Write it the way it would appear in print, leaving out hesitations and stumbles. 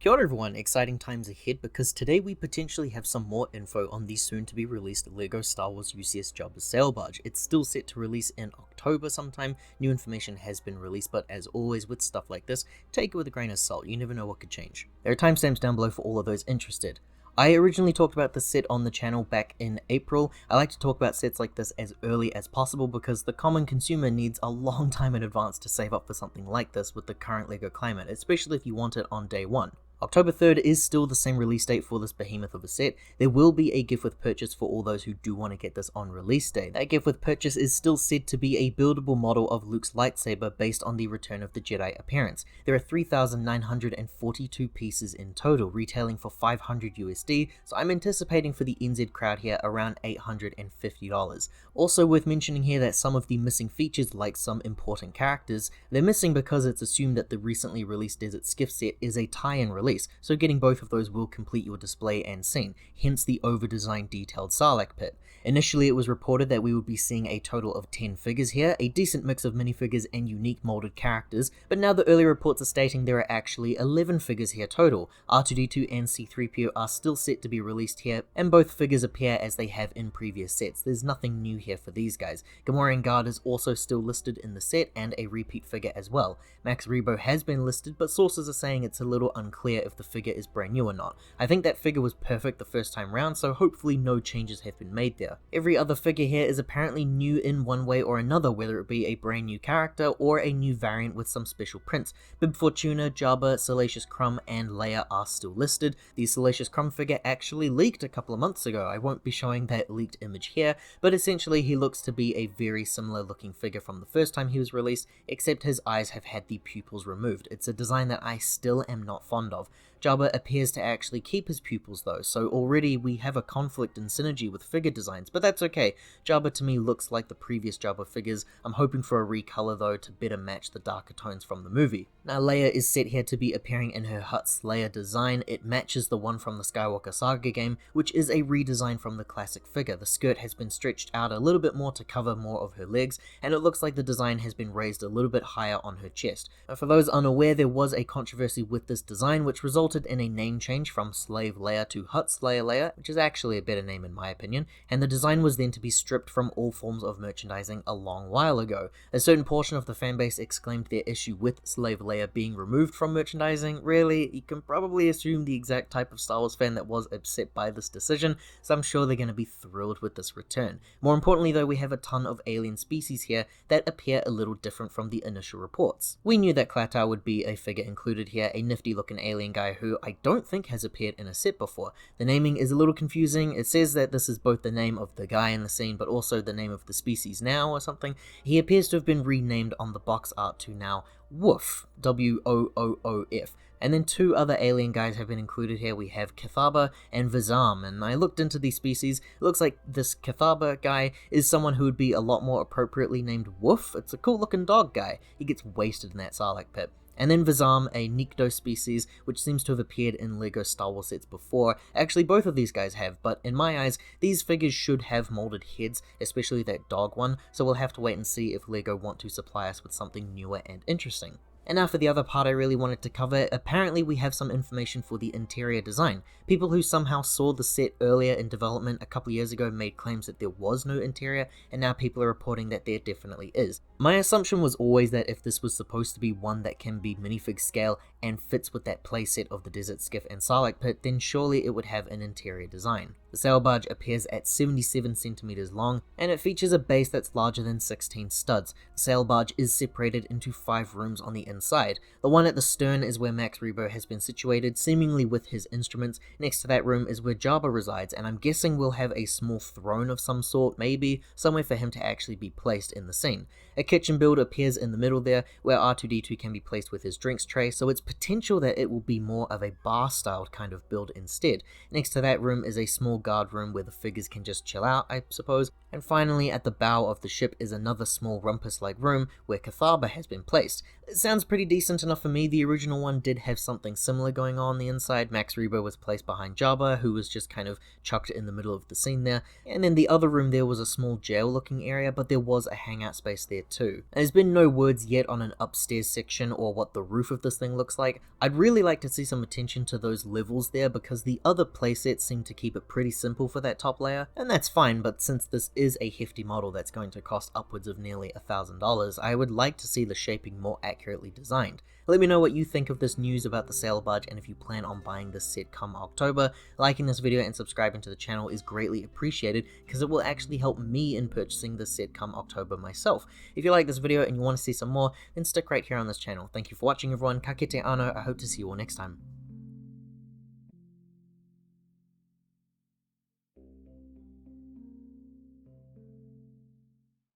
Kia ora everyone, exciting times ahead because today we potentially have some more info on the soon to be released LEGO Star Wars UCS Jabba Sail Barge. It's still set to release in October sometime. New information has been released, but as always with stuff like this, take it with a grain of salt, you never know what could change. There are timestamps down below for all of those interested. I originally talked about this set on the channel back in April. I like to talk about sets like this as early as possible because the common consumer needs a long time in advance to save up for something like this with the current LEGO climate, especially if you want it on day one. October 3rd is still the same release date for this behemoth of a set. There will be a gift with purchase for all those who do want to get this on release day. That gift with purchase is still said to be a buildable model of Luke's lightsaber based on the Return of the Jedi appearance. There are 3,942 pieces in total, retailing for $500 USD, so I'm anticipating for the NZ crowd here around $850. Also worth mentioning here that some of the missing features, like some important characters, they're missing because it's assumed that the recently released Desert Skiff set is a tie-in release, so getting both of those will complete your display and scene, hence the over-designed detailed Sarlacc pit. Initially it was reported that we would be seeing a total of 10 figures here, a decent mix of minifigures and unique molded characters, but now the early reports are stating there are actually 11 figures here total. R2-D2 and C-3PO are still set to be released here, and both figures appear as they have in previous sets. There's nothing new here for these guys. Gamora and Guard is also still listed in the set, and a repeat figure as well. Max Rebo has been listed, but sources are saying it's a little unclear if the figure is brand new or not. I think that figure was perfect the first time round, so hopefully no changes have been made there. Every other figure here is apparently new in one way or another, whether it be a brand new character or a new variant with some special prints. Bib Fortuna, Jabba, Salacious Crumb, and Leia are still listed. The Salacious Crumb figure actually leaked a couple of months ago. I won't be showing that leaked image here, but essentially he looks to be a very similar looking figure from the first time he was released, except his eyes have had the pupils removed. It's a design that I still am not fond of. Jabba appears to actually keep his pupils though, so already we have a conflict and synergy with figure designs, but that's okay. Jabba to me looks like the previous Jabba figures. I'm hoping for a recolor though to better match the darker tones from the movie. Now Leia is set here to be appearing in her Huttslayer design. It matches the one from the Skywalker Saga game, which is a redesign from the classic figure. The skirt has been stretched out a little bit more to cover more of her legs, and it looks like the design has been raised a little bit higher on her chest. Now, for those unaware, there was a controversy with this design which resulted in a name change from Slave Leia to Huttslayer Leia, which is actually a better name in my opinion, and the design was then to be stripped from all forms of merchandising a long while ago. A certain portion of the fanbase exclaimed their issue with Slave Leia being removed from merchandising. Really, you can probably assume the exact type of Star Wars fan that was upset by this decision, so I'm sure they're going to be thrilled with this return. More importantly though, we have a ton of alien species here that appear a little different from the initial reports. We knew that Klaatu would be a figure included here, a nifty looking alien guy who I don't think has appeared in a set before. The naming is a little confusing. It says that this is both the name of the guy in the scene but also the name of the species now or something. He appears to have been renamed on the box art to now Woof, W-O-O-O-F. And then two other alien guys have been included here. We have Cathaba and Vizam, and I looked into these species. It looks like this Cathaba guy is someone who would be a lot more appropriately named Woof. It's a cool looking dog guy. He gets wasted in that Sarlacc pit. And then Vizam, a Nikto species, which seems to have appeared in LEGO Star Wars sets before. Actually, both of these guys have, but in my eyes, these figures should have molded heads, especially that dog one, so we'll have to wait and see if LEGO want to supply us with something newer and interesting. And now for the other part I really wanted to cover, apparently we have some information for the interior design. People who somehow saw the set earlier in development a couple years ago made claims that there was no interior, and now people are reporting that there definitely is. My assumption was always that if this was supposed to be one that can be minifig scale and fits with that playset of the Desert Skiff and Sarlacc pit, then surely it would have an interior design. The sail barge appears at 77 centimeters long, and it features a base that's larger than 16 studs. The sail barge is separated into 5 rooms on the inside. The one at the stern is where Max Rebo has been situated, seemingly with his instruments. Next to that room is where Jabba resides, and I'm guessing we'll have a small throne of some sort, maybe, somewhere for him to actually be placed in the scene. A kitchen build appears in the middle there, where R2-D2 can be placed with his drinks tray, so it's potential that it will be more of a bar-styled kind of build instead. Next to that room is a small guard room where the figures can just chill out, I suppose. And finally, at the bow of the ship is another small rumpus-like room where Cathaba has been placed. It sounds pretty decent enough for me. The original one did have something similar going on the inside. Max Rebo was placed behind Jabba, who was just kind of chucked in the middle of the scene there. And in the other room there was a small jail-looking area, but there was a hangout space there too. There's been no words yet on an upstairs section or what the roof of this thing looks like, I'd really like to see some attention to those levels there, because the other playsets seem to keep it pretty simple for that top layer, and that's fine, but since this is a hefty model that's going to cost upwards of nearly $1,000, I would like to see the shaping more accurately designed. Let me know what you think of this news about the Sail Barge, and if you plan on buying this set come October. Liking this video and subscribing to the channel is greatly appreciated, because it will actually help me in purchasing this set come October myself. If you like this video and you want to see some more, then stick right here on this channel. Thank you for watching everyone, ka kite anō, I hope to see you all next time.